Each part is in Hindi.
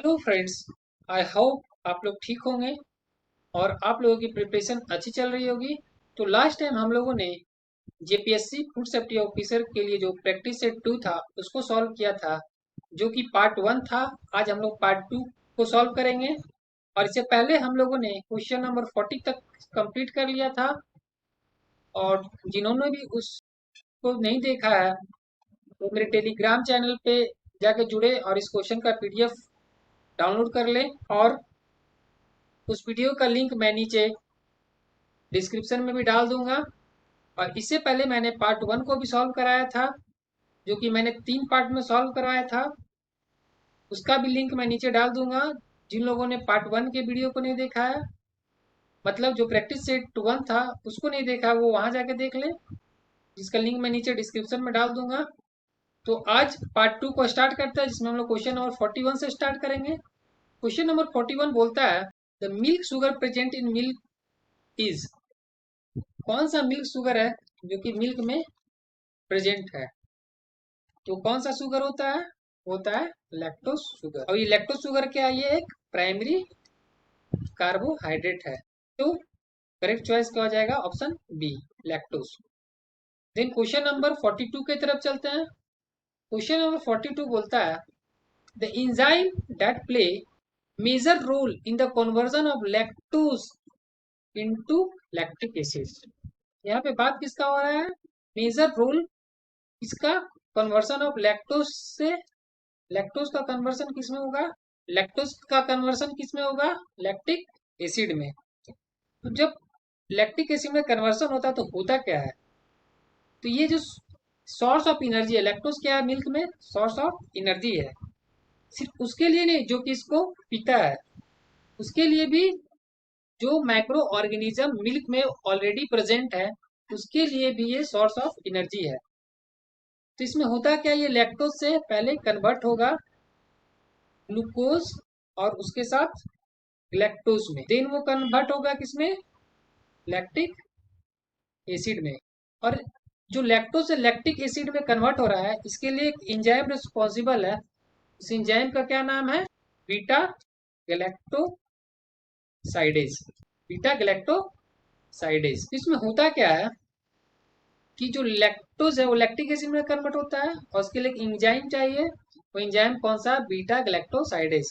हेलो फ्रेंड्स, आई होप आप लोग ठीक होंगे और आप लोगों की प्रिपरेशन अच्छी चल रही होगी। तो लास्ट टाइम हम लोगों ने जेपीएससी फूड सेफ्टी ऑफिसर के लिए जो प्रैक्टिस सेट 2 था उसको सॉल्व किया था, जो कि पार्ट 1 था। आज हम लोग पार्ट 2 को सॉल्व करेंगे और इससे पहले हम लोगों ने क्वेश्चन नंबर 40 तक कंप्लीट कर लिया था। और जिन्होंने भी उसको नहीं देखा है वो मेरे टेलीग्राम चैनल पे जाके जुड़े और इस क्वेश्चन का पीडीएफ डाउनलोड कर ले। और उस वीडियो का लिंक मैं नीचे डिस्क्रिप्शन में भी डाल दूंगा। और इससे पहले मैंने पार्ट 1 को भी सॉल्व कराया था, जो कि मैंने 3 पार्ट में सॉल्व करवाया था। उसका भी लिंक मैं नीचे डाल दूंगा। जिन लोगों ने पार्ट 1 के वीडियो को नहीं देखा है, मतलब जो प्रैक्टिस सेट 1 था उसको नहीं देखा, वो वहां जाके देख ले, जिसका लिंक मैं नीचे डिस्क्रिप्शन में डाल दूंगा। तो आज पार्ट 2 को स्टार्ट करते हैं, जिसमें हम लोग क्वेश्चन नंबर 41 से स्टार्ट करेंगे। क्वेश्चन नंबर 41 बोलता है, the milk sugar present in milk is. कौन सा मिल्क शुगर है जो कि मिल्क में प्रेजेंट है? तो कौन सा शुगर होता है लैक्टोज शुगर। और ये लैक्टोज शुगर क्या है? ये एक प्राइमरी कार्बोहाइड्रेट है। तो करेक्ट चॉइस क्या हो जाएगा? Option B, lactose. Then question number 42 की तरफ चलते हैं। क्वेश्चन नंबर 42 बोलता है, the enzyme that play major role in the conversion of lactose into lactic acid. यहाँ पे बात किसका हो रहा है? मेजर रोल इसका कन्वर्सन ऑफ लैक्टोज से, लैक्टोज का कन्वर्सन किस में होगा? लैक्टोज का कन्वर्सन किस में होगा? लैक्टिक एसिड में। तो जब लैक्टिक एसिड में कन्वर्सन होता है तो होता क्या है? तो ये जो सोर्स ऑफ एनर्जी है, लैक्टोज क्या है मिल्क में? सोर्स ऑफ एनर्जी है। सिर्फ उसके लिए नहीं जो कि इसको पीता है, उसके लिए भी जो माइक्रो ऑर्गेनिज्म मिल्क में ऑलरेडी प्रेजेंट है उसके लिए भी ये सोर्स ऑफ एनर्जी है। तो इसमें होता क्या? ये लैक्टोज से पहले कन्वर्ट होगा ग्लूकोज और उसके साथ लैक्टोज में, देन वो कन्वर्ट होगा किसमें? लैक्टिक एसिड में। और जो लैक्टोज से लैक्टिक एसिड में कन्वर्ट हो रहा है, इसके लिए एक एंजाइम रिस्पॉन्सिबल है। इस एंजाइम का क्या नाम है? Beta galactosidase. Beta galactosidase. इसमें होता क्या है कि जो लैक्टोज है वो लैक्टिक एसिड में कन्वर्ट होता है और उसके लिए एक एंजाइम चाहिए। वो एंजाइम कौन सा? Beta galactosidase.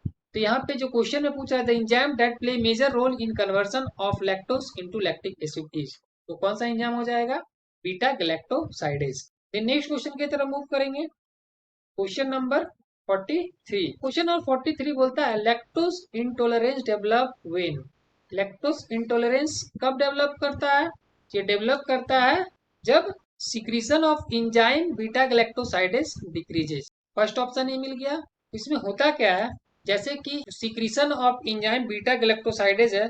तो यहाँ पे जो क्वेश्चन में पूछा है, the enzyme that play major role in conversion of lactose into lactic acid is. तो कौन सा एंजाइम हो जाएगा? Beta galactosidase. फिर नेक्स्ट क्वेश्चन की तरफ मूव करेंगे। Question number 43। क्वेश्चन नंबर 43 बोलता है, lactose intolerance develop when. Lactose intolerance कब डेवलप करता है? ये डेवलप करता है जब secretion of enzyme beta galactosidase decreases. First option ये मिल गया। इसमें होता क्या है? जैसे कि secretion of enzyme beta galactosidase है,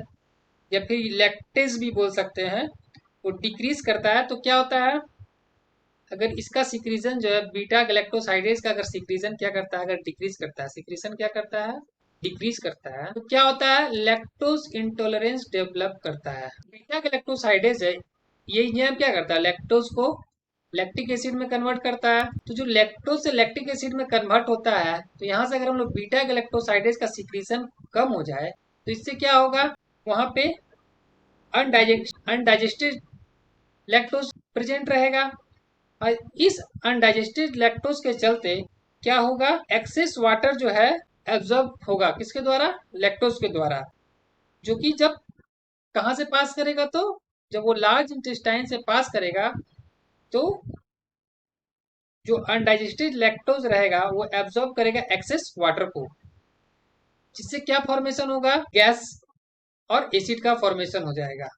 या फिर लैक्टेज भी बोल सकते हैं, वो डिक्रीज करता है। तो क्या होता है? अगर इसका सिक्रीजन जो है बीटा गैलेक्टोसाइडेज का, अगर सिक्रीजन क्या करता है? अगर डिक्रीज करता है, सिक्रीशन क्या करता है? डिक्रीज करता है। तो क्या होता है? लैक्टोज इंटॉलरेंस डेवलप करता है। बीटा गैलेक्टोसाइडेज है, ये एंजाइम क्या करता है? लैक्टोज को लैक्टिक एसिड में कन्वर्ट करता है। तो जो लैक्टोज से लैक्टिक एसिड में कन्वर्ट होता है, तो यहाँ से अगर हम लोग बीटा गैलेक्टोसाइडेज का सिक्रीशन कम हो जाए तो इससे क्या होगा? वहां पे अनडाइजेस्टेड लैक्टोज प्रेजेंट रहेगा। और इस अनडाइजेस्टेड लैक्टोज के चलते क्या होगा? एक्सेस वाटर जो है एब्जॉर्ब होगा किसके द्वारा? लैक्टोज के द्वारा। जो कि जब कहां से पास करेगा? तो जब वो लार्ज इंटेस्टाइन से पास करेगा तो जो अनडाइजेस्टेड लैक्टोज रहेगा वो एब्जॉर्ब करेगा एक्सेस वाटर को, जिससे क्या फॉर्मेशन होगा? गैस और एसिड का फॉर्मेशन हो जाएगा,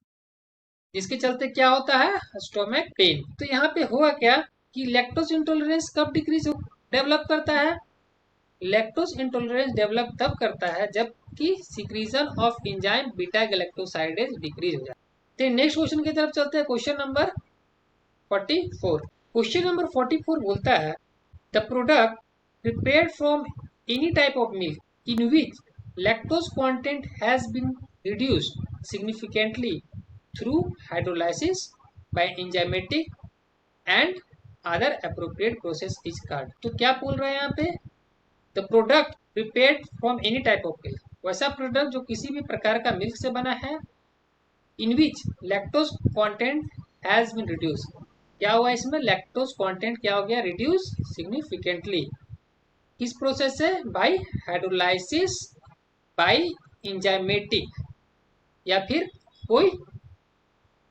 जिसके चलते क्या होता है? Stomach pain. तो यहाँ पे हुआ क्या कि लैक्टोज इंटॉलरेंस कब डिक्रीज डेवलप करता है? लैक्टोज इंटॉलरेंस डेवलप तब करता है जबकि secretion of enzyme beta galactosidase decrease हो जाए। तो नेक्स्ट क्वेश्चन की तरफ चलते हैं। Question number 44। क्वेश्चन नंबर 44 बोलता है, the product prepared from any type of milk in which lactose content has been reduced significantly through hydrolysis by enzymatic and other appropriate process is called। तो क्या बोल रहे हैं यहाँ पे? The product prepared from any type of milk, वैसा प्रोडक्ट जो किसी भी प्रकार का मिल्क से बना है, in which lactose content has been reduce, क्या हुआ इसमें, लैक्टोज कंटेंट क्या हो गया, रिड्यूस सिग्निफिकेंटली, किस प्रोसेस से, बाय हाइड्रोलाइसिस, बाय इंजाइमेटिक, या फिर कोई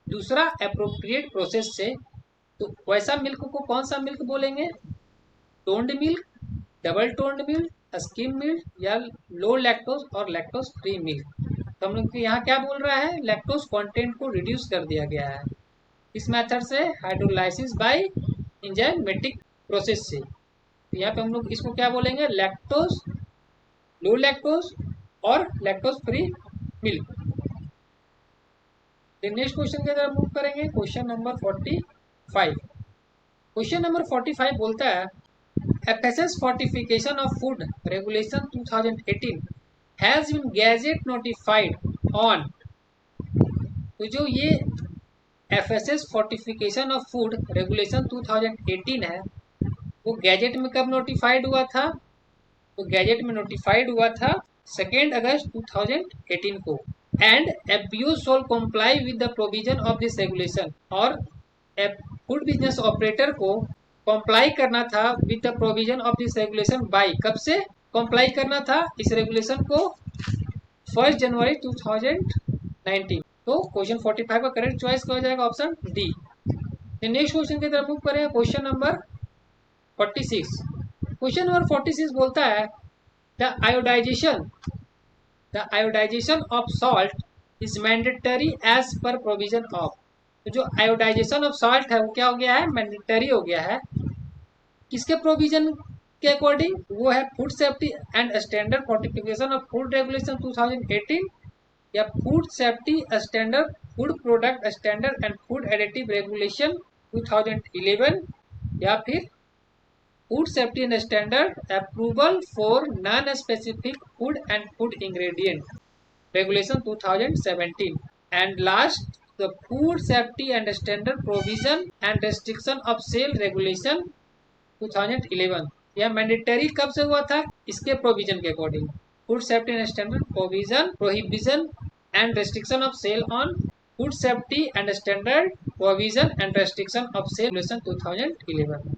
दूसरा अप्रोप्रिएट प्रोसेस से। तो वैसा मिल्क को कौन सा मिल्क बोलेंगे, toned milk, double toned milk, skim milk, या लो लैक्टोज और लैक्टोज फ्री मिल्क। तो हम लोग यहाँ क्या बोल रहा है, लैक्टोज कंटेंट को रिड्यूस कर दिया गया है इस मेथड से, हाइड्रोलाइसिस बाय एंजाइमेटिक प्रोसेस से। तो यहाँ पे हम लोग इसको क्या बोलेंगे, लैक्टोज, लो लैक्टोज और lactose free milk. Next question की तरफ मूव करेंगे, क्वेश्चन नंबर 45। क्वेश्चन नंबर 45 बोलता है FSS Fortification of Food Regulation 2018 has been gazette notified on। तो जो ये FSS Fortification of Food Regulation 2018 है, वो गैजेट में कब नोटिफाइड हुआ था, तो गैजेट में नोटिफाइड हुआ था 2 अगस्त 2018 को। And FBO shawl comply with the provision of this regulation, और फूड बिजनेस ऑपरेटर को कंप्लाई करना था with the provision of this regulation bye, कब से कंप्लाई करना था इस रेगुलेशन को, 1 जनवरी 2019। तो क्वेश्चन 45 का करेक्ट चॉइस क्या हो जाएगा, ऑप्शन डी। नेक्स्ट क्वेश्चन की तरफ मूव करें, क्वेश्चन नंबर 46। क्वेश्चन नंबर 46 बोलता है the iodisation of salt is mandatory as per provision of. तो जो आयोडाइजेशन ऑफ सॉल्ट है वो क्या हो गया है, मैंडेटरी हो गया है, किसके प्रोविजन के अकॉर्डिंग, वो है food safety and standard fortification of food regulation 2018, या food safety standard, food product standard and food additive regulation 2011, या फिर food safety and standard approval for non specific food and food ingredient regulation 2017, and last the food safety and standard provision and restriction of sale regulation 2011। यह मैंडेटरी कब से हुआ था, इसके प्रोविजन के according, food safety and standard prohibition and restriction of sale on food safety and standard provision and restriction of sale regulation 2011।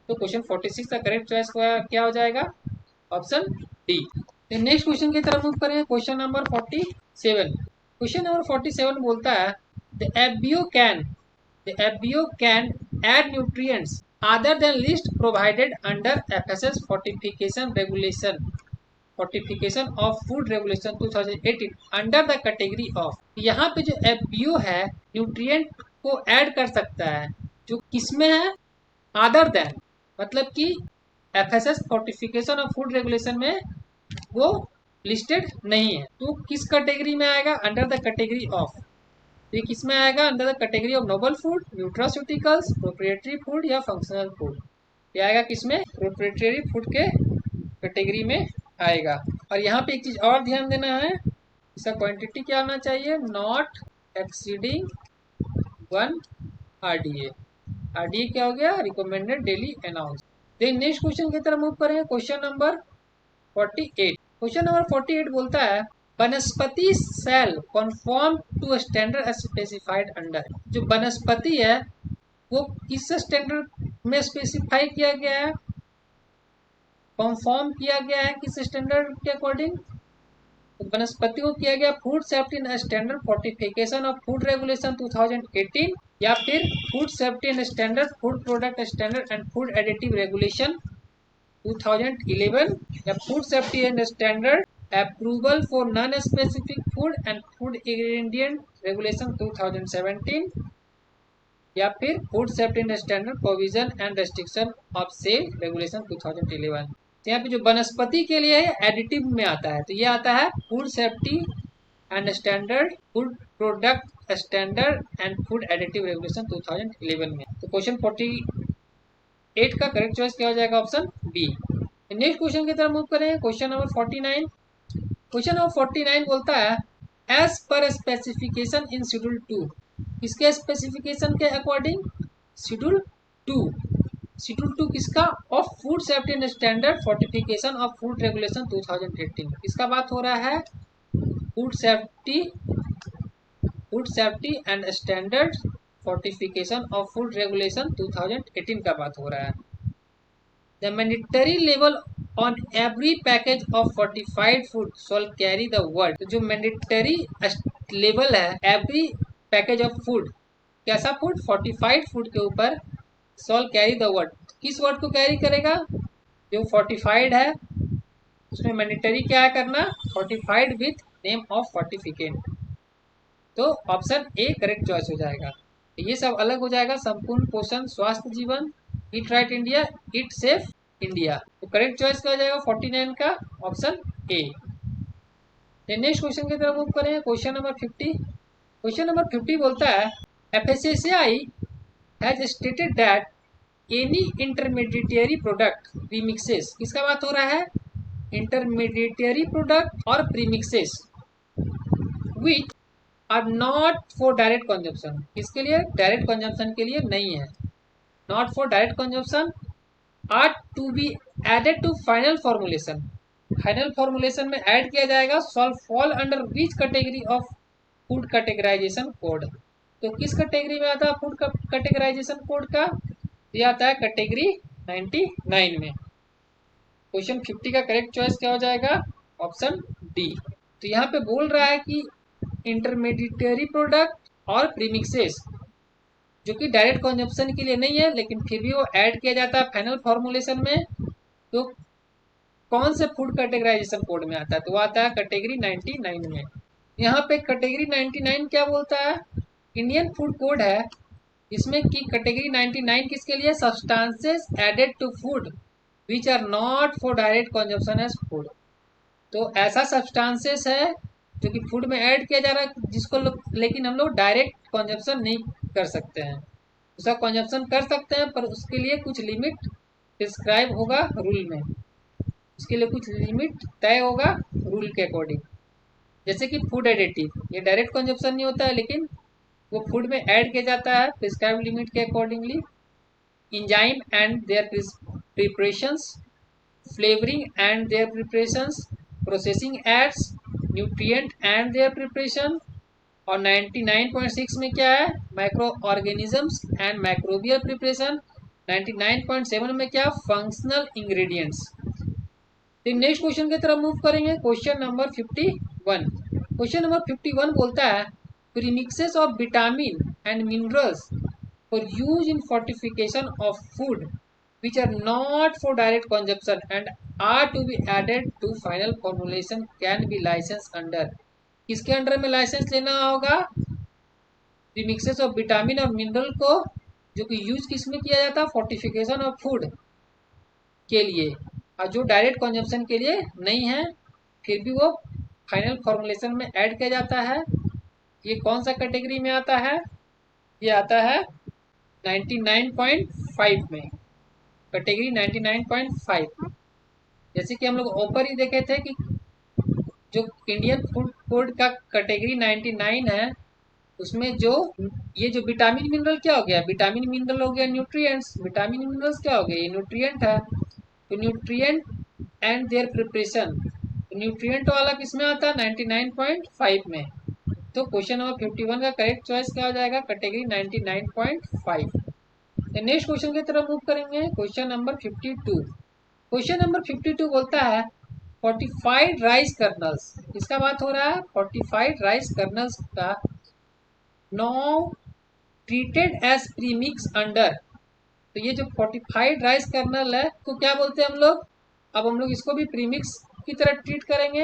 तो क्वेश्चन 46 का करेक्ट चॉइस क्या हो जाएगा, ऑप्शन डी। नेक्स्ट क्वेश्चन की तरफ मूव करें, क्वेश्चन नंबर 47। क्वेश्चन नंबर 47 बोलता है the FBO can add nutrients other than list provided under FSS Fortification of Food Regulation 2018 under the category of. यहाँ पे जो FBO है न्यूट्रिएंट को ऐड कर सकता है, जो किसमें है, अदर देन, मतलब कि FSS Fortification of Food Regulation में वो लिस्टेड नहीं है, तो किस कैटेगरी में आएगा, अंडर द कैटेगरी ऑफ। ये किस में आएगा, under the category of novel food, nutraceuticals, proprietary food या फंक्शनल फूड। ये आएगा किसमें, प्रोप्रिएटरी फूड के कैटेगरी में आएगा। और यहाँ पे एक चीज और ध्यान देना है, इसका क्वांटिटी क्या होना चाहिए, नॉट एक्सीडिंग 1 RDA। RDA क्या हो गया, recommended daily announce. Then next question की तरफ मूव करें, क्वेश्चन नंबर 48। क्वेश्चन नंबर 48 बोलता है vanaspati sale confirm to standard specified under. जो वनस्पति है वो किस स्टैंडर्ड में स्पेसिफाई किया गया है, कन्फर्म किया गया है किस स्टैंडर्ड के अकॉर्डिंग, तो वनस्पति को किया गया food safety and standard fortification of food regulation 2018, या फिर food safety and standard food product standard and food additive regulation 2011, या food safety and standard approval for non specific food and food ingredient regulation 2017, या फिर food safety and standard provision and restriction of sale regulation 2011। तो यहाँ पे जो वनस्पति के लिए एडिटिव में आता है, तो ये आता है food safety and standard, food product standard and food additive regulation 2011 में। तो क्वेश्चन 48 का करेक्ट चॉइस क्या हो जाएगा, ऑप्शन बी। नेक्स्ट क्वेश्चन की तरफ मूव करें, क्वेश्चन नंबर 49। क्वेश्चन नंबर 49 बोलता है एज पर स्पेसिफिकेशन इन शेड्यूल 2। इसके स्पेसिफिकेशन के अकॉर्डिंग शेड्यूल 2 शेड्यूल 2 किसका? Of food safety and standard fortification of food regulation 2018, किसका बात हो रहा है? Food safety and standard fortification of food regulation 2018 का बात हो रहा है। The mandatory level on every package of fortified food shawl carry the word, जो मैंडेटरी लेवल है एवरी पैकेज ऑफ फूड, कैसा फूड? फोर्टिफाइड फूड के ऊपर शॉल कैरी द वर्ड, किस वर्ड को कैरी करेगा? जो फोर्टिफाइड है उसमें मैंडेटरी क्या है करना? Fortified with name of fortificant. तो ऑप्शन ए करेक्ट चॉइस हो जाएगा। ये सब अलग हो जाएगा, संपूर्ण पोषण स्वास्थ्य जीवन, ईट राइट इंडिया, ईट सेफ इंडिया। तो करेक्ट चॉइस क्या हो जाएगा 49 का? Option A. नेक्स्ट क्वेश्चन की तरफ मूव करें, क्वेश्चन नंबर 50। क्वेश्चन नंबर 50 बोलता है FSSAI has stated that any intermediatory product premixes, किसका बात हो रहा है? इंटरमीडिएटरी प्रोडक्ट और premixes which are not for direct consumption, किसके लिए? डायरेक्ट कंजप्शन के लिए नहीं है। Not for direct consumption are to be added to final formulation, final formulation में ऐड किया जाएगा। Solve fall under which category of food categorisation code, तो किस कैटेगरी में आता है फूड कैटेगराइजेशन कोड का? ये आता है कैटेगरी 99 में। क्वेश्चन 50 का करेक्ट चॉइस क्या हो जाएगा? Option D. तो यहाँ पे बोल रहा है कि इंटरमीडिएटरी प्रोडक्ट और प्रीमिक्सेस जो कि डायरेक्ट कंजप्शन के लिए नहीं है लेकिन फिर भी वो ऐड किया जाता है फाइनल फॉर्मुलेशन में, तो कौन से फूड कैटेगराइजेशन कोड में आता है? तो वो आता है कैटेगरी 99 में। यहाँ पे कैटेगरी 99 क्या बोलता है? इंडियन फूड कोड है, इसमें कि कैटेगरी 99 किसके लिए? Substances added to food which are not for direct consumption as food. तो ऐसा सब्सटेंसेस है जो कि फूड में ऐड किया जा रहा है जिसको लेकिन हम लोग डायरेक्ट कंजप्शन नहीं कर सकते हैं। उसका कंजप्शन कर सकते हैं पर उसके लिए कुछ लिमिट प्रिस्क्राइब होगा रूल में, उसके लिए कुछ लिमिट तय होगा रूल के अकॉर्डिंग। जैसे कि फूड एडिटिव, ये डायरेक्ट कंजप्शन नहीं होता है लेकिन वो फूड में ऐड किया जाता है प्रिस्क्राइब लिमिट के accordingly. Enzyme and their preparations, flavouring and their preparations, processing aids, nutrient and their preparation. और 99.6 में क्या है? Micro organisms and microbial preparation. 99.7 में क्या? Functional ingredients. तो नेक्स्ट क्वेश्चन की तरफ मूव करेंगे, क्वेश्चन नंबर 51। क्वेश्चन नंबर 51 बोलता है premixes of vitamin and minerals for use in fortification of food which are not for direct consumption and are to be added to final formulation can be licensed under, किसके अंडर में लाइसेंस लेना होगा? प्रीमिक्सेस ऑफ विटामिन और मिनरल को जो कि यूज किस में किया जाता है? फोर्टिफिकेशन ऑफ फूड के लिए, और जो डायरेक्ट कंजप्शन के लिए नहीं है फिर भी वो फाइनल फॉर्मुलेशन में ऐड किया जाता है। ये कौन सा कैटेगरी में आता है? ये आता है 99.5 में, कैटेगरी 99.5। जैसे कि हम लोग ऊपर ही देखे थे कि जो इंडियन फूड कोड का कैटेगरी 99 है उसमें जो ये जो विटामिन मिनरल क्या हो गया? विटामिन मिनरल हो गया न्यूट्रिएंट्स, विटामिन मिनरल्स क्या हो गए? ये न्यूट्रिएंट है। तो nutrient and their preparation, nutrient वाला किस में आता है? 99.5 में। तो क्वेश्चन नंबर 51 का करेक्ट चॉइस क्या हो जाएगा? कैटेगरी 99.5। नेक्स्ट क्वेश्चन की तरफ मूव करेंगे, क्वेश्चन नंबर 52। क्वेश्चन नंबर 52 बोलता है फोर्टिफाइड राइस कर्नल्स, किसका बात हो रहा है? फोर्टिफाइड राइस कर्नल्स का now treated as premix under. तो ये जो फोर्टिफाइड राइस कर्नल है तो क्या बोलते हैं हम लोग? अब हम लोग इसको भी प्रीमिक्स की तरह ट्रीट करेंगे।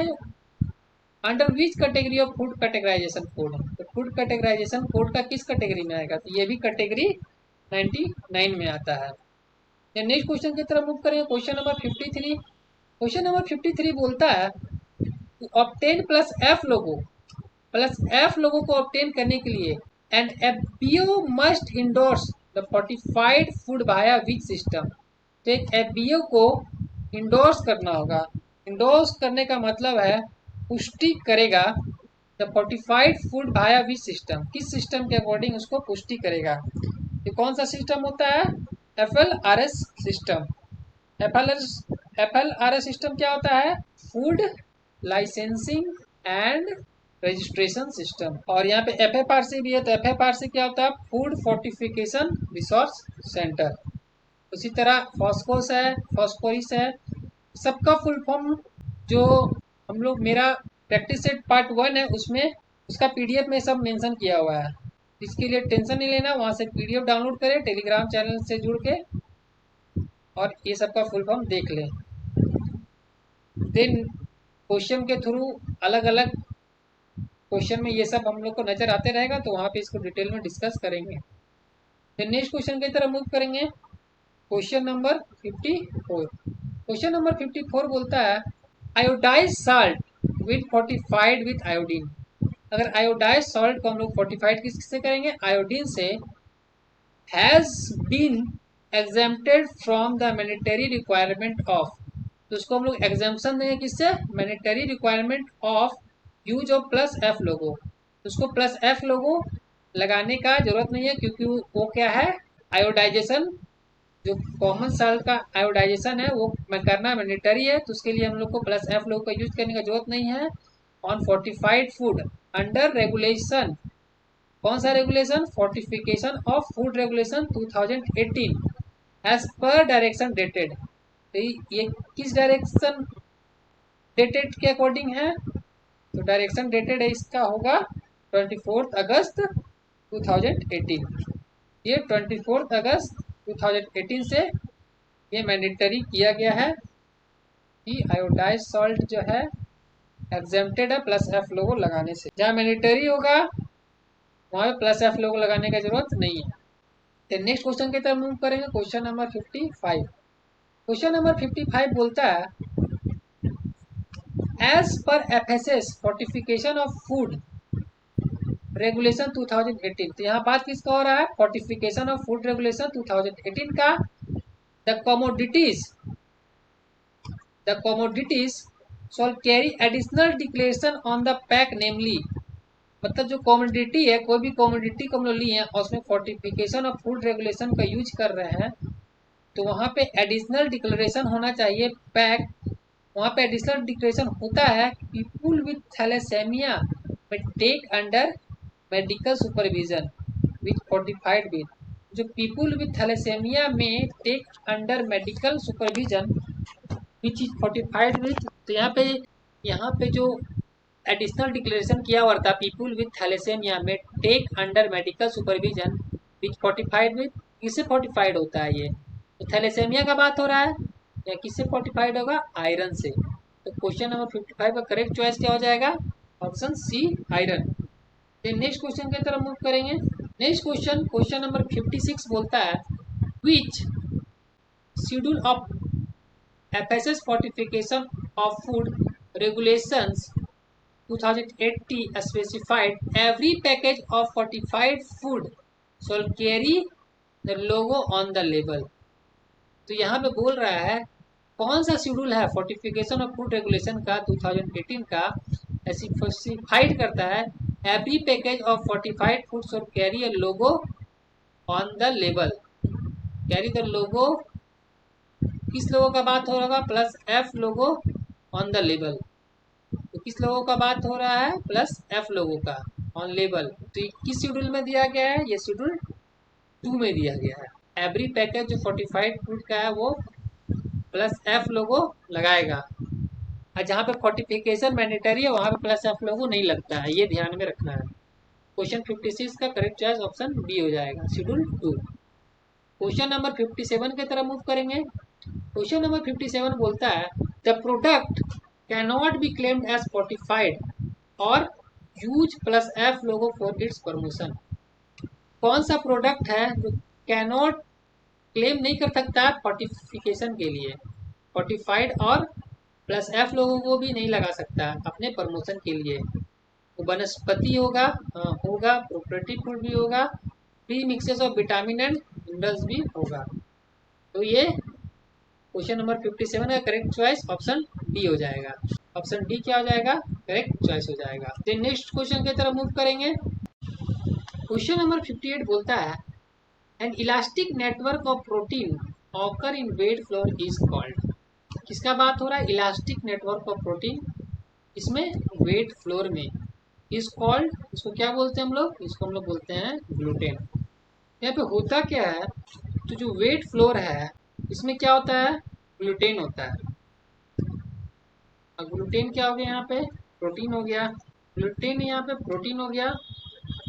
Under which category of food categorisation code, तो फूड कैटेगराइजेशन कोड का किस कैटेगरी में आएगा? तो ये भी कैटेगरी 99 में आता है। नेक्स्ट क्वेश्चन की तरफ मूव करेंगे, क्वेश्चन नंबर 53। क्वेश्चन नंबर 53 बोलता है ऑब्टेन प्लस एफ लोगो को ऑब्टेन करने के लिए and FBO must endorse the fortified food via which system. तो एक एफबीओ को इंडोर्स करना होगा। इंडोर्स करने का मतलब है पुष्टि करेगा the fortified food via which system, किस सिस्टम के अकॉर्डिंग उसको पुष्टि करेगा? ये कौन सा सिस्टम होता है? FLRS system. FLRS सिस्टम क्या होता है? Food licensing and registration system. और यहाँ पे FFRC भी है, तो FFRC क्या होता है? Food fortification resource centre. उसी तरह फॉस्कोस है, फॉस्फोरिस है, सबका फुल फॉर्म जो हम लोग मेरा प्रैक्टिस सेट पार्ट 1 है उसमें उसका PDF में सब मेंशन किया हुआ है। इसके लिए टेंशन नहीं लेना, वहाँ से PDF डाउनलोड करें, टेलीग्राम चैनल से जुड़ के और ये सब का फुल फॉर्म देख लें। देन क्वेश्चन के थ्रू अलग अलग क्वेश्चन में ये सब हम लोग को नजर आते रहेगा, तो वहाँ पे इसको डिटेल में डिस्कस करेंगे। देन नेक्स्ट क्वेश्चन की तरफ मूव करेंगे। Question number 54। क्वेश्चन नंबर 54 बोलता है iodised salt with fortified with iodine. अगर आयोडाइज सॉल्ट को हम लोग फोर्टिफाइड किससे करेंगे? आयोडीन से। Has been exempted from the mandatory requirement of, तो उसको हम लोग एग्जाम्पशन देंगे किससे? Mandatory requirement of use of plus F logo. उसको प्लस एफ लोगो लगाने का जरूरत नहीं है, क्योंकि वो क्या है? आयोडाइजेशन, जो कॉमन साल्ट का आयोडाइजेशन है वो करना मैंडेटरी है, तो उसके लिए हम लोग को प्लस एफ लोगो का यूज करने का जरूरत नहीं है। On fortified food under regulation, कौन सा regulation? Fortification of food regulation 2018 as per direction dated. तो ये किस डायरेक्शन डेटेड के अकॉर्डिंग है? तो डायरेक्शन डेटेड है इसका होगा 24 अगस्त 2018। ये 24 अगस्त 2018 से ये मैंडेटरी किया गया है कि आयोडाइज सॉल्ट जो है एग्जेम्प्टेड है प्लस एफ लोगो लगाने से। जहाँ मैंडेटरी होगा वहाँ पे प्लस एफ लोगो लगाने का जरूरत नहीं है। तो नेक्स्ट क्वेश्चन की तरफ मूव करेंगे। Question number 55। क्वेश्चन नंबर 55 बोलता है as per FSS fortification of food regulation 2018। तो यहाँ बात किसका हो रहा है? फोर्टिफिकेशन ऑफ फूड रेगुलेशन 2018 का। The commodities shall carry additional declaration on the pack, namely, मतलब जो कॉमोडिटी है, कोई भी कॉमोडिटी को हम लोग लिए हैं और उसमें फोर्टिफिकेशन ऑफ फूड रेगुलेशन का यूज कर रहे हैं, तो वहाँ पे एडिशनल डिक्लेरेशन होना चाहिए पैक। वहाँ पे एडिशनल डिक्लेरेशन होता है people with thalassaemia may take under medical supervision with fortified with, जो people with thalassaemia may take under medical supervision which is fortified with. तो यहाँ पे जो एडिशनल डिक्लेरेशन किया हुआ था people with thalassaemia may take under medical supervision which fortified with, किससे फोर्टिफाइड होता है? ये तो थैलेसेमिया का बात हो रहा है, या किससे फोर्टिफाइड होगा? आयरन से। तो क्वेश्चन नंबर 55 का करेक्ट चॉइस क्या हो जाएगा? Option C, iron. फिर नेक्स्ट क्वेश्चन की तरफ मूव करेंगे। नेक्स्ट क्वेश्चन, क्वेश्चन नंबर 56 बोलता है which schedule of FSS fortification of food regulations 2080 specified every package of fortified food shall carry the logo on the label। तो यहाँ पे बोल रहा है कौन सा शेड्यूल है फोर्टिफिकेशन ऑफ फूड रेगुलेशन का 2018 का स्पेसिफाइड करता है every package of fortified food shall carry a logo on the label. Carry the logo, किस लोगों का बात हो रहा है? Plus F logo on the label. तो किस लोगों का बात हो रहा है? प्लस एफ लोगों का ऑन लेबल। तो ये किस शेड्यूल में दिया गया है? ये शेड्यूल 2 में दिया गया है। एवरी पैकेज जो फोर्टिफाइड फूड का है वो प्लस एफ लोगो लगाएगा, और जहाँ पे फोर्टिफिकेशन मैंडेटरी है वहाँ पे प्लस एफ लोगो नहीं लगता है, ये ध्यान में रखना है। क्वेश्चन 56 का करेक्ट चॉइस ऑप्शन बी हो जाएगा, शेड्यूल 2। क्वेश्चन नंबर 57 की तरफ मूव करेंगे। क्वेश्चन नंबर 57 बोलता है the product can not be claimed as fortified और use plus F logo for its promotion. कौन सा प्रोडक्ट है जो कैनॉट क्लेम नहीं कर सकता फोर्टिफिकेशन के लिए? फोर्टिफाइड और प्लस एफ लोगों को भी नहीं लगा सकता अपने प्रमोशन के लिए। तो वनस्पति होगा, होगा प्रोप्रेटिव फूड भी होगा, pre mixes of vitamin and minerals भी होगा। तो ये क्वेश्चन नंबर 57 का करेक्ट चॉइस ऑप्शन डी हो जाएगा। ऑप्शन डी क्या हो जाएगा? करेक्ट चॉइस हो जाएगा। तो नेक्स्ट क्वेश्चन की तरफ मूव करेंगे। क्वेश्चन नंबर 58 बोलता है N elastic network of protein occur in wait flour is called. किसका बात हो रहा है? इलास्टिक नेटवर्क ऑफ प्रोटीन, इसमें वेट फ्लोर में इज कॉल्ड, इसको क्या बोलते हैं हम लोग? इसको हम लोग बोलते हैं ग्लूटेन। यहाँ पे होता क्या है, तो जो वेट फ्लोर है इसमें क्या होता है? ग्लूटेन होता है। और ग्लूटेन क्या हो गया? यहाँ पे प्रोटीन हो गया, ग्लूटेन यहाँ पे प्रोटीन हो गया,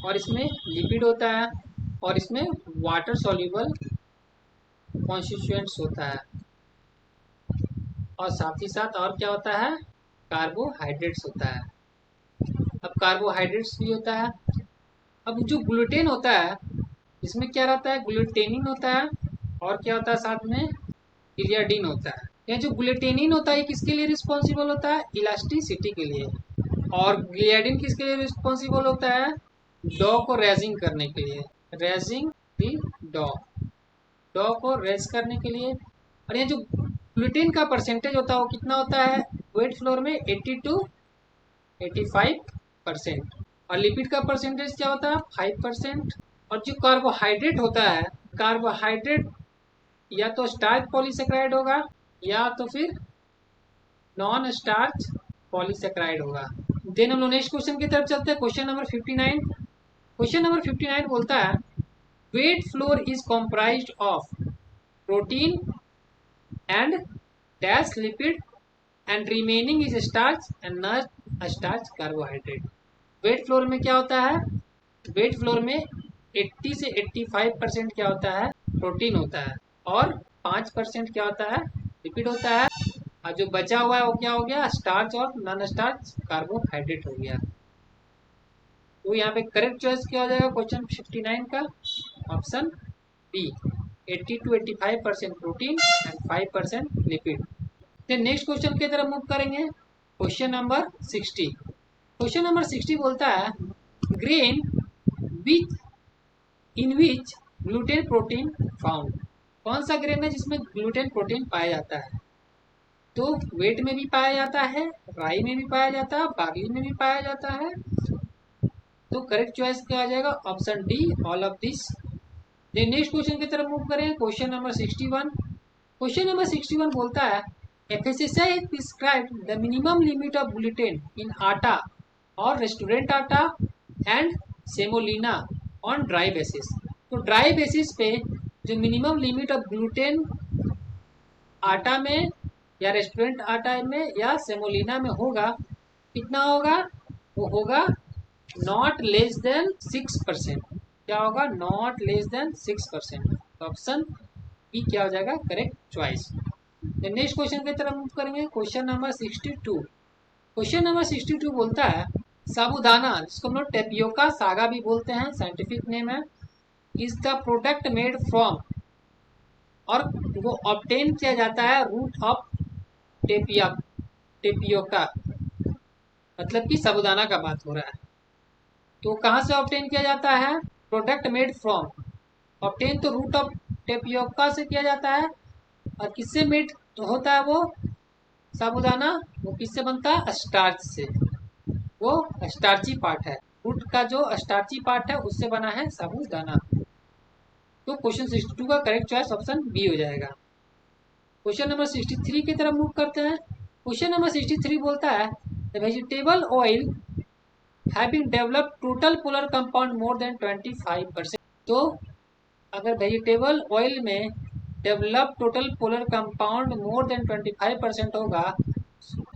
और इसमें लिपिड होता है, और इसमें वाटर सॉल्युबल कॉन्स्टिट्यूएंट्स होता है, और साथ ही साथ और क्या होता है? कार्बोहाइड्रेट्स होता है। अब कार्बोहाइड्रेट्स भी होता है। अब जो ग्लूटेन होता है इसमें क्या रहता है? ग्लूटेनिन होता है, और क्या होता है साथ में? गिलियाडिन होता है। यह जो ग्लूटेनिन होता है किसके लिए रिस्पॉन्सिबल होता है? इलास्टिसिटी के लिए। और गिलियाडिन किसके लिए रिस्पॉन्सिबल होता है? डॉ को रेजिंग करने के लिए, रेजिंग दी डॉ, डॉ को रेज करने के लिए। और ये जो ग्लूटेन का परसेंटेज होता है वो कितना होता है वेट फ्लोर में? 80 to 85%। और लिपिड का परसेंटेज क्या होता है? 5%। और जो कार्बोहाइड्रेट होता है, कार्बोहाइड्रेट या तो स्टार्च पॉलीसेकेराइड होगा, या तो फिर नॉन स्टार्च पॉलीसेकेराइड होगा। देन हम लोग नेक्स्ट क्वेश्चन की तरफ चलते हैं, क्वेश्चन नंबर 59। क्वेश्चन नंबर 59 बोलता है wet flour is comprised of protein and dash lipid and remaining is starch and not starch carbohydrate. Wet flour में क्या होता है? वेट फ्लोर में 80 से 85% क्या होता है? प्रोटीन होता है, और 5% क्या होता है? लिपिड होता है, और जो बचा हुआ है वो क्या हो गया? स्टार्च और नॉन स्टार्च कार्बोहाइड्रेट हो गया। तो यहाँ पे करेक्ट चॉइस क्या हो जाएगा क्वेश्चन 59 का? Option B, 80 to 85% protein and 5% lipid. फिर नेक्स्ट क्वेश्चन की तरफ मूव करेंगे, क्वेश्चन नंबर 60। क्वेश्चन नंबर 60 बोलता है ग्रेन विच इन विच ग्लूटेन प्रोटीन फाउंड। कौन सा ग्रेन है जिसमें ग्लूटेन प्रोटीन पाया जाता है? तो वेट में भी पाया जाता है, राई में भी पाया जाता है, बार्ली में भी पाया जाता है। तो करेक्ट चॉइस क्या आ जाएगा? Option D, all of this. Next question की तरफ मूव करें, क्वेश्चन नंबर 61। क्वेश्चन नंबर 61 बोलता है FSSAI prescribed the minimum limit of gluten in atta or restaurant atta and semolina on dry basis। तो ड्राई बेसिस पे जो मिनिमम लिमिट ऑफ ग्लूटेन आटा में या रेस्टोरेंट आटा में या सेमोलिना में होगा, कितना होगा? वो होगा नॉट लेस देन 6%। क्या होगा? Not less than 6%। Option B क्या हो जाएगा करेक्ट चॉइस। नेक्स्ट क्वेश्चन की तरफ मूव करेंगे, क्वेश्चन नंबर 62। क्वेश्चन नंबर 62 बोलता है साबूदाना, जिसको हम लोग टेपियोका सागा भी बोलते हैं, साइंटिफिक नेम है, is the product made from, और वो ऑब्टेन किया जाता है रूट ऑफ टेपियोका, मतलब कि साबूदाना का बात हो रहा है। तो कहाँ से ऑब्टेन किया जाता है? प्रोडक्ट मेड फ्रॉम, ऑब्टेन तो रूट ऑफ टेपियोका से किया जाता है, और किससे मेड होता है वो साबूदाना? वो किससे बनता है? स्टार्च से। वो स्टार्ची पार्ट है, रूट का जो स्टार्ची पार्ट है उससे बना है साबूदाना। तो क्वेश्चन 62 का करेक्ट चॉइस ऑप्शन बी हो जाएगा। क्वेश्चन नंबर 63 की तरफ मूव करते हैं। क्वेश्चन नंबर 63 बोलता है vegetable oil having developed total polar compound more than 25%। तो अगर वेजिटेबल ऑयल में develop total polar compound more than 25% होगा,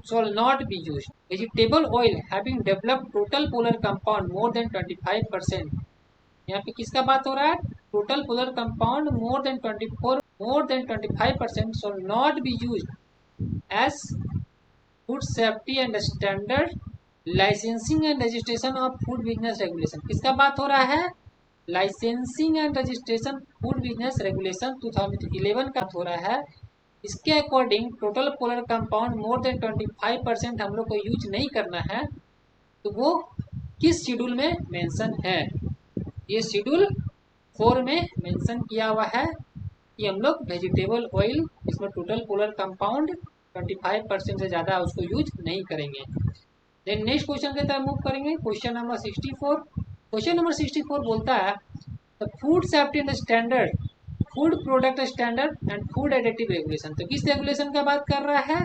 shall not be used। vegetable oil having developed total polar compound more than 25%, यहाँ पे किसका बात हो रहा है? Total polar compound more than 25% shall not be used as food safety and standard licensing and registration of food business regulation. किसका बात हो रहा है? Licensing and registration food business regulation 2011 का हो रहा है। इसके according total polar compound more than 25% हम लोग को यूज नहीं करना है। तो वो किस शेड्यूल में मेंशन है? ये शेड्यूल 4 में मेंशन किया हुआ है कि हम लोग वेजिटेबल ऑयल इसमें टोटल पोलर कंपाउंड 25% से ज़्यादा उसको यूज नहीं करेंगे। देन नेक्स्ट क्वेश्चन की तरफ मूव करेंगे, क्वेश्चन नंबर 64। क्वेश्चन नंबर 64 बोलता है the food safety and standard, food product standard and food additive regulation. तो किस रेगुलेशन का बात कर रहा है?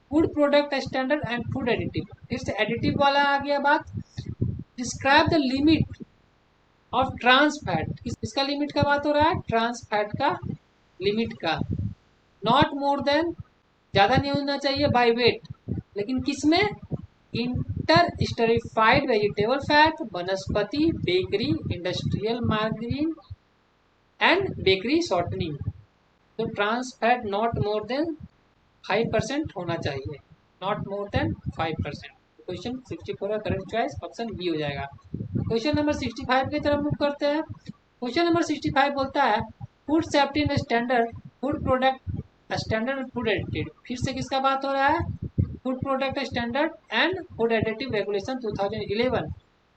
Food product standard and food additive. फिर से एडिटिव वाला आ गया बात। Describe the limit of trans fat, इसका लिमिट का बात हो रहा है, ट्रांस फैट का लिमिट का। नॉट मोर देन, ज़्यादा नहीं होना चाहिए बाय वेट, लेकिन किसमें? इंटर स्टरीफाइड वेजिटेबल फैट, वनस्पति, bakery, industrial margarine and bakery shortening. तो trans fat not more than 5% होना चाहिए, नॉट मोर देन 5%। क्वेश्चन 64 का करेक्ट चॉइस ऑप्शन बी हो जाएगा। क्वेश्चन नंबर 65 की तरफ मूव करते हैं। क्वेश्चन नंबर 65 बोलता है food safety and standard, food product standard and food additive. फिर से किसका बात हो रहा है? Food product standard and food additive regulation 2011।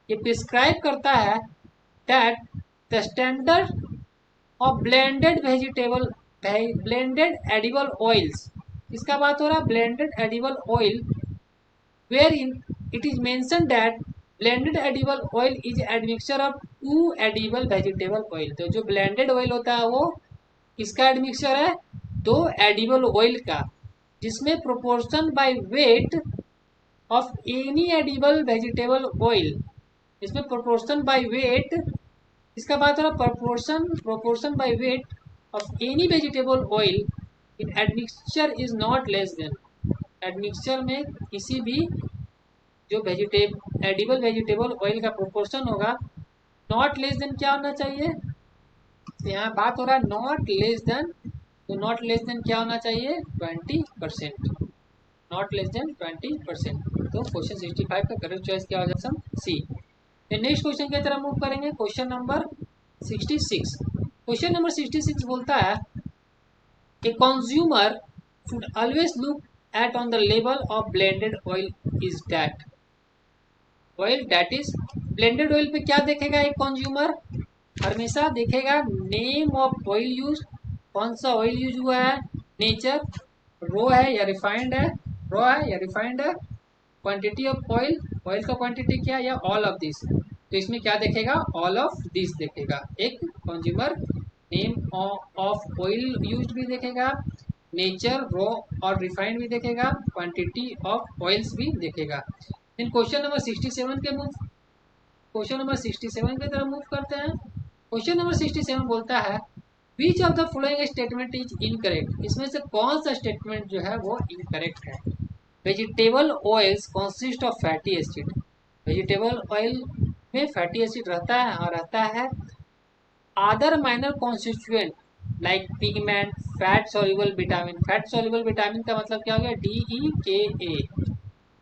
ये प्रिस्क्राइब करता है that the standard of blended vegetable, blended edible oils. इसका बात हो रहा है blended edible oil, where in it is mention that blended edible oil is admixture of two edible vegetable oil. तो जो ब्लेंडेड ऑयल होता है वो किसका एडमिक्सचर है? दो एडिबल ऑयल का, जिसमें proportion by weight of any edible vegetable oil, इसमें प्रोपोर्शन बाय वेट, इसका बात हो रहा proportion by weight of any vegetable oil in admixture is not less then, admixture में किसी भी जो एडिबल वेजिटेबल ऑयल का प्रोपोर्शन होगा, नॉट लेस देन क्या होना चाहिए? तो यहाँ बात हो रहा है नॉट लेस देन, तो नॉट लेस देन क्या होना चाहिए? 20%, नॉट लेस देन 20%। तो क्वेश्चन 65 का करेक्ट चॉइस क्या हो जाएगा? सी। नेक्स्ट क्वेश्चन की तरफ मूव करेंगे। Question number 66। क्वेश्चन नंबर 66 बोलता है a consumer should always look at on the level of blended oil is that oil, that is blended oil पे क्या देखेगा एक कंज्यूमर? हमेशा देखेगा नेम ऑफ ऑयल यूज, कौन सा ऑयल यूज हुआ है, नेचर, रो है या रिफाइंड है, रॉ है या रिफाइंड है, क्वांटिटी ऑफ ऑयल, ऑयल का क्वांटिटी क्या है, या ऑल ऑफ दिस। तो इसमें क्या देखेगा? ऑल ऑफ दिस देखेगा एक consumer. Name of oil use भी देखेगा, नेचर, रॉ और रिफाइंड भी देखेगा, क्वांटिटी ऑफ ऑयल्स भी देखेगा। देन क्वेश्चन नंबर 67 के मूव, क्वेश्चन नंबर 67 की तरफ मूव करते हैं। क्वेश्चन नंबर 67 बोलता है which of the following statement is incorrect. इसमें से कौन सा स्टेटमेंट जो है वो इनकरेक्ट है? Vegetable oils consist of fatty acid, vegetable oil में फैटी एसिड रहता है और रहता है other minor constituent like pigment, fat soluble vitamin. Fat soluble vitamin का मतलब क्या हो गया? DEKA।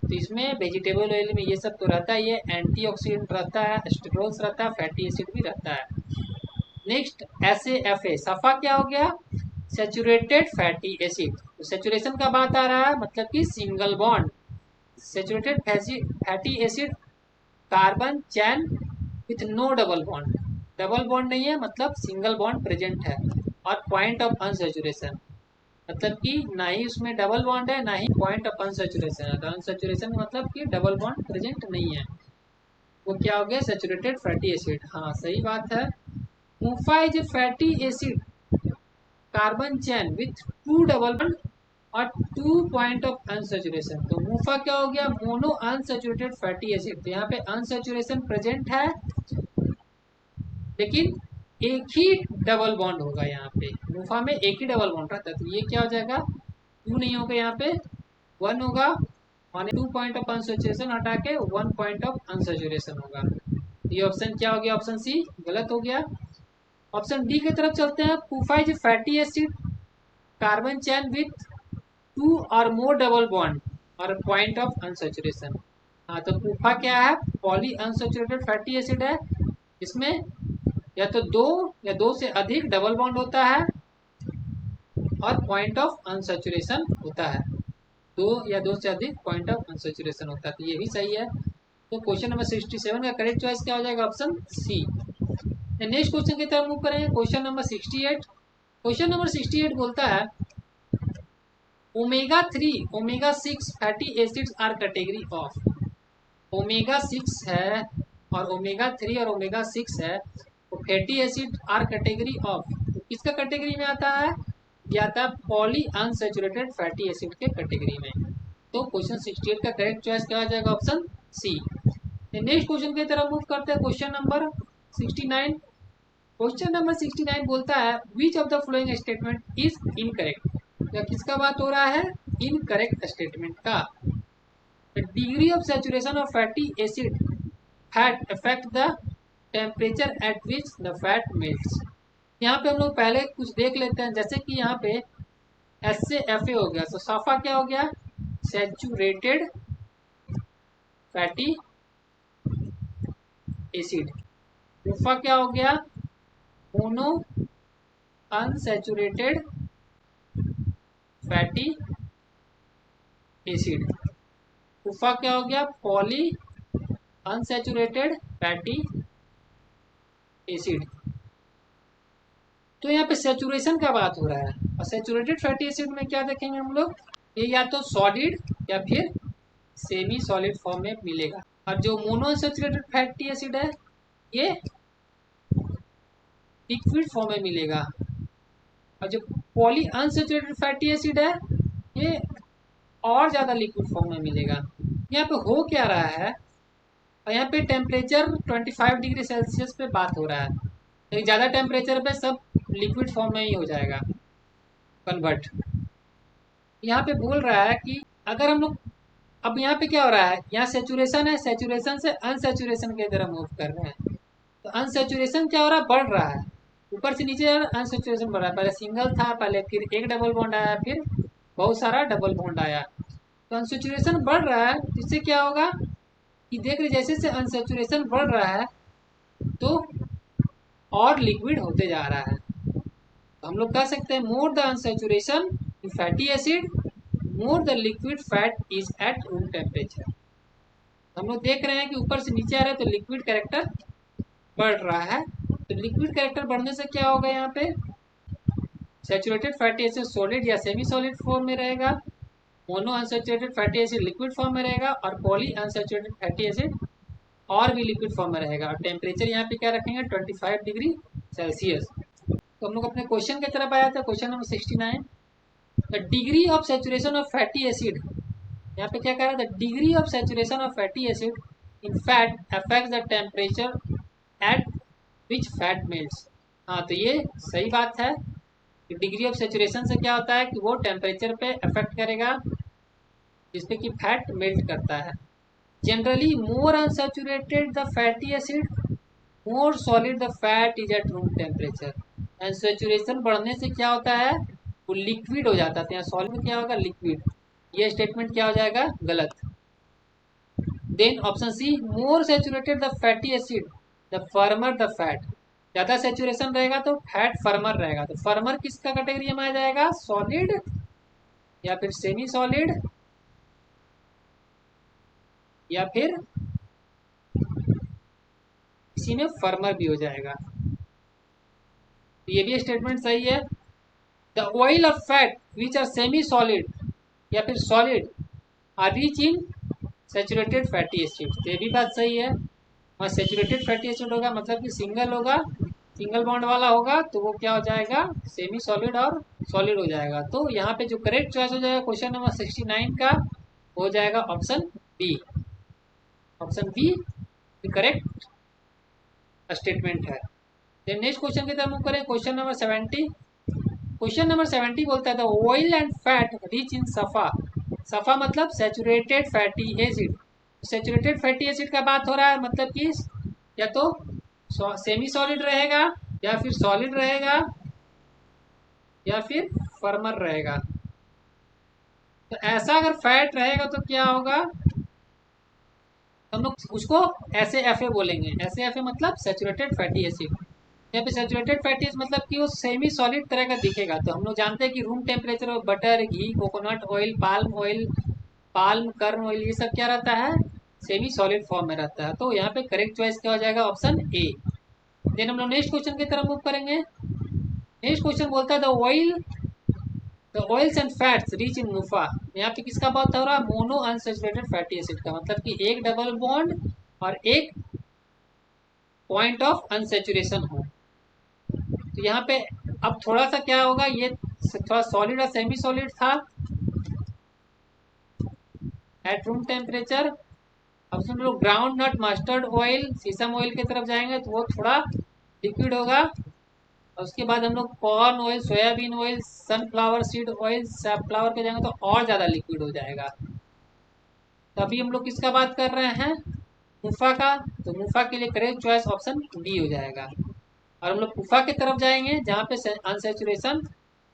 तो इसमें वेजिटेबल ऑयल में ये सब तो रहता है, ये एंटीऑक्सीडेंट रहता है, स्टेरोल्स रहता है, फैटी एसिड भी रहता है। नेक्स्ट SAFA, सफा क्या हो गया? Saturated fatty acid. तो सैचुरेशन का बात आ रहा है, मतलब कि single bond, saturated fatty acid carbon chain with no double bond, double bond नहीं है मतलब सिंगल बॉन्ड प्रेजेंट है, और पॉइंट ऑफ अनसैचुरेशन, मतलब कि ना ही उसमें डबल बॉन्ड है ना ही पॉइंट ऑफ अनसैचुरेशन है। तो अनसैचुरेशन मतलब कि डबल बॉन्ड प्रेजेंट नहीं है, वो क्या हो गया? Saturated fatty acid. हाँ सही बात है। MUFA is fatty acid carbon chain with two double bond और 2 पॉइंट ऑफ अनसैचुरेशन। तो मूफा क्या हो गया? Mono unsaturated fatty acid. तो यहाँ पे अनसैचुरेशन प्रेजेंट है लेकिन एक ही डबल बॉन्ड होगा, यहाँ पे मूफा में एक ही डबल बॉन्ड रहता है। तो ये क्या हो जाएगा? 2 नहीं होगा, यहाँ पे 1 होगा, और 2 पॉइंट ऑफ अनसैचुरेशन हटा के 1 पॉइंट ऑफ अनसैचुरेशन होगा। ये ऑप्शन क्या हो गया? ऑप्शन सी गलत हो गया। ऑप्शन डी की तरफ चलते हैं। PUFA is fatty acid carbon chain with 2 or more double bond और पॉइंट ऑफ अनसैचुरेशन। हाँ तो पूफा क्या है? पॉली अनसैचुरेटेड फैटी एसिड है, इसमें या तो 2 या 2 से अधिक डबल बॉन्ड होता है और पॉइंट ऑफ अनसैचुरेशन होता है, 2 या 2 से अधिक पॉइंट ऑफ अनसैचुरेशन होता है। तो ये भी सही है। तो क्वेश्चन नंबर 67 का करेक्ट चॉइस क्या हो जाएगा? ऑप्शन सी। नेक्स्ट क्वेश्चन की तरफ मूव करेंगे। Question number 68। क्वेश्चन नंबर 68 बोलता है omega 3 omega 6 fatty acids are category of. Omega 6 है और ओमेगा 3 और ओमेगा 6 है, तो fatty acid are category of, तो किसका कैटेगरी में आता है, ये आता है पॉली अनसैचुरेटेड फैटी एसिड के कैटेगरी में। तो क्वेश्चन 68 का करेक्ट चॉइस क्या आ जाएगा, ऑप्शन सी। नेक्स्ट क्वेश्चन की तरफ मूव करते हैं, क्वेश्चन नंबर 69। क्वेश्चन नंबर 69 बोलता है which of the following statement is incorrect, या किसका बात हो रहा है, इनकरेक्ट स्टेटमेंट का। The degree of saturation of fatty acid fat affect the temperature at which the fat melts. यहाँ पे हम लोग पहले कुछ देख लेते हैं, जैसे कि यहाँ पे एस से एफ ए हो गया, तो साफा क्या हो गया, सैचुरेटेड फैटी एसिड। उफा क्या हो गया, मोनो अनसैचुरेटेड फैटी एसिड। उफा क्या हो गया, पॉली अनसैचुरेटेड फैटी एसिड। तो यहाँ पे सैचुरेशन का बात हो रहा है, और सैचुरेटेड फैटी एसिड में क्या देखेंगे हम लोग, ये या तो सॉलिड या फिर सेमी सॉलिड फॉर्म में मिलेगा, और जो मोनो अनसैचुरेटेड फैटी एसिड है ये लिक्विड फॉर्म में मिलेगा, और जो पॉली अनसैचुरेटेड फैटी एसिड है ये और ज़्यादा लिक्विड फॉर्म में मिलेगा। यहाँ पे हो क्या रहा है, और यहाँ पे टेम्परेचर 25 डिग्री सेल्सियस पे बात हो रहा है, तो ज़्यादा टेम्परेचर पे सब लिक्विड फॉर्म में ही हो जाएगा कन्वर्ट। यहाँ पे बोल रहा है कि अगर हम लोग, अब यहाँ पे क्या हो रहा है, यहाँ सेचुरेशन है, सेचुरेशन से अनसेचुरेशन की तरफ मूव कर रहे हैं, तो अनसेचुरेशन क्या हो रहा है, बढ़ रहा है, ऊपर से नीचे अनसेचुरेशन बढ़ रहा है। पहले सिंगल था, पहले फिर एक डबल बॉन्ड आया, फिर बहुत सारा डबल बॉन्ड आया, तो अनसेचुरेशन बढ़ रहा है, जिससे क्या होगा कि देख रहे जैसे से अनसेचुरेशन बढ़ रहा है तो और लिक्विड होते जा रहा है। तो हम लोग कह सकते हैं more the unsaturation in fatty acid more the liquid fat is eight room temperature. हम लोग देख रहे हैं कि ऊपर से नीचे आ रहा है तो लिक्विड कैरेक्टर बढ़ रहा है, तो लिक्विड कैरेक्टर बढ़ने से क्या होगा, यहाँ पे सैचुरेटेड फैटी एसिड सॉलिड या सेमी सॉलिड फॉर्म में रहेगा, mono unsaturated fatty acid liquid form में रहेगा, और पॉली अनसैचुरेटेड फैटी एसिड और भी लिक्विड फॉर्म में रहेगा, और टेम्परेचर यहाँ पे क्या रखेंगे 25 डिग्री सेल्सियस। तो हम लोग अपने क्वेश्चन की तरफ आया था, question number 69। The degree of saturation of fatty acid, यहाँ पे क्या कह रहा है, the degree of saturation of fatty acid in fat affects the temperature at which fat melts. हाँ, तो ये सही बात है कि डिग्री ऑफ सैचुरेशन से क्या होता है कि वो टेम्परेचर पे अफेक्ट करेगा जिसपे कि फैट मेल्ट करता है। Generally more unsaturated the fatty acid more solid the fat is eight room temperature. Unsaturation बढ़ने से क्या होता है, वो लिक्विड हो जाता है, यहाँ सॉलिड में क्या होगा, लिक्विड। ये स्टेटमेंट क्या हो जाएगा, गलत। Then option C, more saturated the fatty acid the firmer the fat. ज़्यादा सैचुरेशन रहेगा तो फैट फर्मर रहेगा, तो फर्मर किसका कैटेगरी में आ जाएगा, सॉलिड या फिर सेमी सॉलिड या फिर इसी में फर्मर भी हो जाएगा। तो ये भी स्टेटमेंट सही है। The oil of fat which are semi solid या फिर solid are rich in saturated fatty acid, तो ये भी बात सही है। और सैचुरेटेड फैटी एसिड होगा मतलब कि सिंगल होगा, सिंगल बॉन्ड वाला होगा, तो वो क्या हो जाएगा, सेमी सॉलिड और सॉलिड हो जाएगा। तो यहाँ पे जो करेक्ट चॉइस हो जाएगा क्वेश्चन नंबर 69 का हो जाएगा option B. Option B correct statement है। देन नेक्स्ट क्वेश्चन की तरफ मूव करें, क्वेश्चन नंबर 70। क्वेश्चन नंबर 70 बोलता है the oil and fat rich in सफा। सफा मतलब saturated fatty acid. Saturated fatty acid का बात हो रहा है, मतलब कि या तो सेमी सॉलिड रहेगा या फिर सॉलिड रहेगा या फिर फर्मर रहेगा। तो ऐसा अगर फैट रहेगा तो क्या होगा, हम लोग उसको ऐसे एफ ए बोलेंगे। ऐसे एफ ए मतलब सैचुरेटेड फैटी एसिड। यहाँ पे सैचुरेटेड फैटी एसिड मतलब कि वो सेमी सॉलिड तरह का दिखेगा। तो हम लोग जानते हैं कि रूम टेम्परेचर में बटर, घी, कोकोनट ऑयल, पाल्म कर्न ऑयल, ये सब क्या रहता है, सेमी सॉलिड फॉर्म में रहता है। तो यहाँ पे करेक्ट चॉइस क्या हो जाएगा, ऑप्शन ए। देन हम लोग नेक्स्ट क्वेश्चन की तरफ मूव करेंगे। नेक्स्ट क्वेश्चन बोलता है the oils and fats rich in MUFA. यहाँ पे किसका बात हो रहा है, मोनो अनसैचुरेटेड फैटी एसिड का, मतलब कि एक डबल बॉन्ड और एक पॉइंट ऑफ अनसेचुरेशन हो। तो यहाँ पे अब थोड़ा सा क्या होगा, ये थोड़ा सॉलिड और सेमी सॉलिड था एट रूम टेम्परेचर। अब हम लोग groundnut mustard oil sesame oil की तरफ जाएंगे तो वो थोड़ा लिक्विड होगा। और उसके बाद हम लोग corn oil, soybean oil, sunflower seed oil, sunflower पे जाएंगे तो और ज़्यादा लिक्विड हो जाएगा। तो अभी हम लोग किसका बात कर रहे हैं, मुफा का। तो मुफा के लिए करेक्ट चॉइस ऑप्शन डी हो जाएगा। और हम लोग कुफा की तरफ जाएंगे जहाँ पे अनसेचुरेशन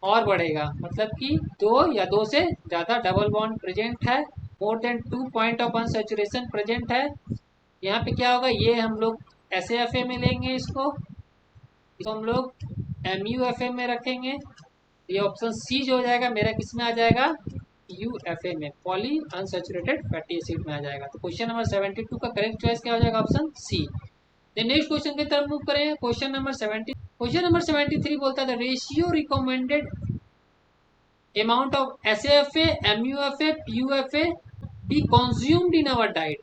और बढ़ेगा, मतलब कि दो या दो से ज़्यादा डबल बॉन्ड प्रेजेंट है, more than 2 point of unsaturation present है। यहाँ पे क्या होगा, ये हम लोग SAFA में लेंगे, इसको हम लोग MUFA में रखेंगे। ये ऑप्शन सी जो हो जाएगा मेरा किस में आ जाएगा, UFA में, पॉली अनसेचुरेटेड फैटी एसिड में आ जाएगा। तो क्वेश्चन नंबर 72 का करेक्ट चॉइस क्या हो जाएगा, ऑप्शन सी। नेक्स्ट क्वेश्चन की तरफ मूव करें। क्वेश्चन नंबर 73 बोलता है ratio recommended amount of SAFA, MUFA, PUFA be consumed in our diet.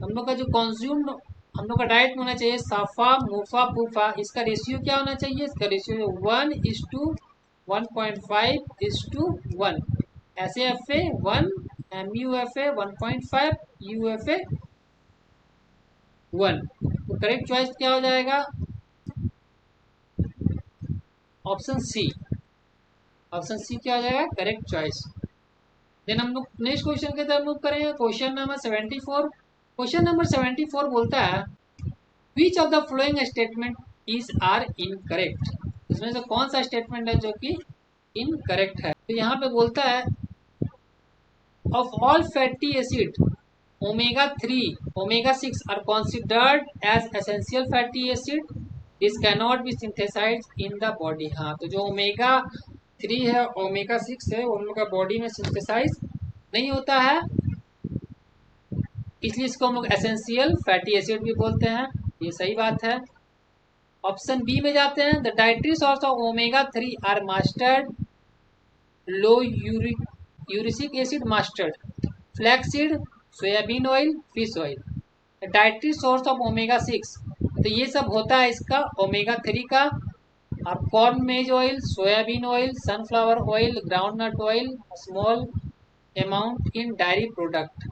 हम लोग का जो कंज्यूम्ड हम लोग का डाइट में होना चाहिए साफा मुफा पुफा, इसका रेशियो क्या होना चाहिए, इसका रेशियो 1:1.5:1। SAFA 1, MUFA 1.5, UFA 1। तो करेक्ट चॉइस क्या हो जाएगा, ऑप्शन सी। ऑप्शन सी क्या हो जाएगा करेक्ट चॉइस। देन हम लोग नेक्स्ट क्वेश्चन की तरफ मूव करेंगे। Question number 74। क्वेश्चन नंबर 74 बोलता है which of the following statement is are incorrect. इसमें से कौन सा स्टेटमेंट है जो कि इनकरेक्ट है। तो यहाँ पे बोलता है of all fatty acid omega 3, omega 6 are considered as essential fatty acid, this can not be synthesized in the body. हाँ, तो जो ओमेगा 3 है, ओमेगा 6 है, वो हम लोग का बॉडी में सिंथेसाइज नहीं होता है, इसलिए इसको हम लोग एसेंशियल फैटी एसिड भी बोलते हैं। ये सही बात है। ऑप्शन बी में जाते हैं। The dietary source of omega 3 are mustard, low erucic acid mustard, flaxseed, soybean oil, fish oil. Dietary source of omega 6, तो ये सब होता है इसका ओमेगा 3 का। आप corn maize oil, soybean oil, sunflower oil, groundnut oil, small amount in dairy product,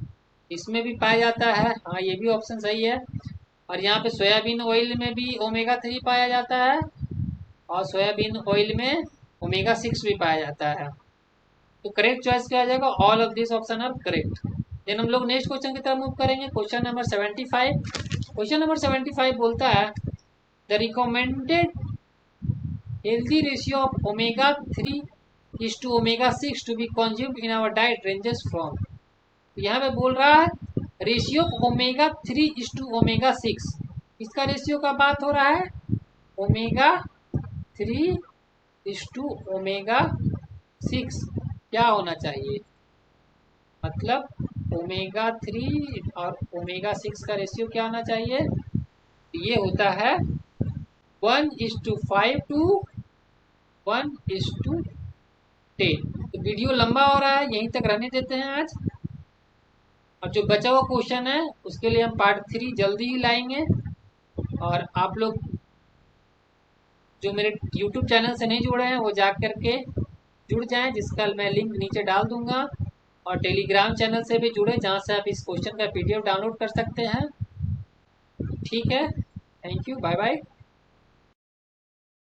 इसमें भी पाया जाता है। हाँ, ये भी ऑप्शन सही है। और यहाँ पे सोयाबीन ऑयल में भी ओमेगा 3 पाया जाता है और सोयाबीन ऑयल में ओमेगा 6 भी पाया जाता है। तो करेक्ट चॉइस क्या आ जाएगा, all of this option are correct. Then हम लोग नेक्स्ट क्वेश्चन की तरफ मूव करेंगे। Question number 75। क्वेश्चन नंबर 75 बोलता है the recommended healthy ratio of omega 3 is to omega 6 to be consumed in our diet ranges from। तो यहाँ पे बोल रहा है ratio omega 3 is to omega 6, इसका रेशियो का बात हो रहा है ओमेगा 3 is to ओमेगा 6 क्या होना चाहिए, मतलब ओमेगा 3 और ओमेगा 6 का रेशियो क्या होना चाहिए, ये होता है 1:5 to 1:10। तो वीडियो लंबा हो रहा है, यहीं तक रहने देते हैं आज। और जो बचा हुआ क्वेश्चन है उसके लिए हम पार्ट 3 जल्दी ही लाएंगे। और आप लोग जो मेरे YouTube चैनल से नहीं जुड़े हैं वो जा करके जुड़ जाएं, जिसका मैं लिंक नीचे डाल दूंगा। और टेलीग्राम चैनल से भी जुड़े जहाँ से आप इस क्वेश्चन का PDF डाउनलोड कर सकते हैं। ठीक है, थैंक यू, बाय बाय।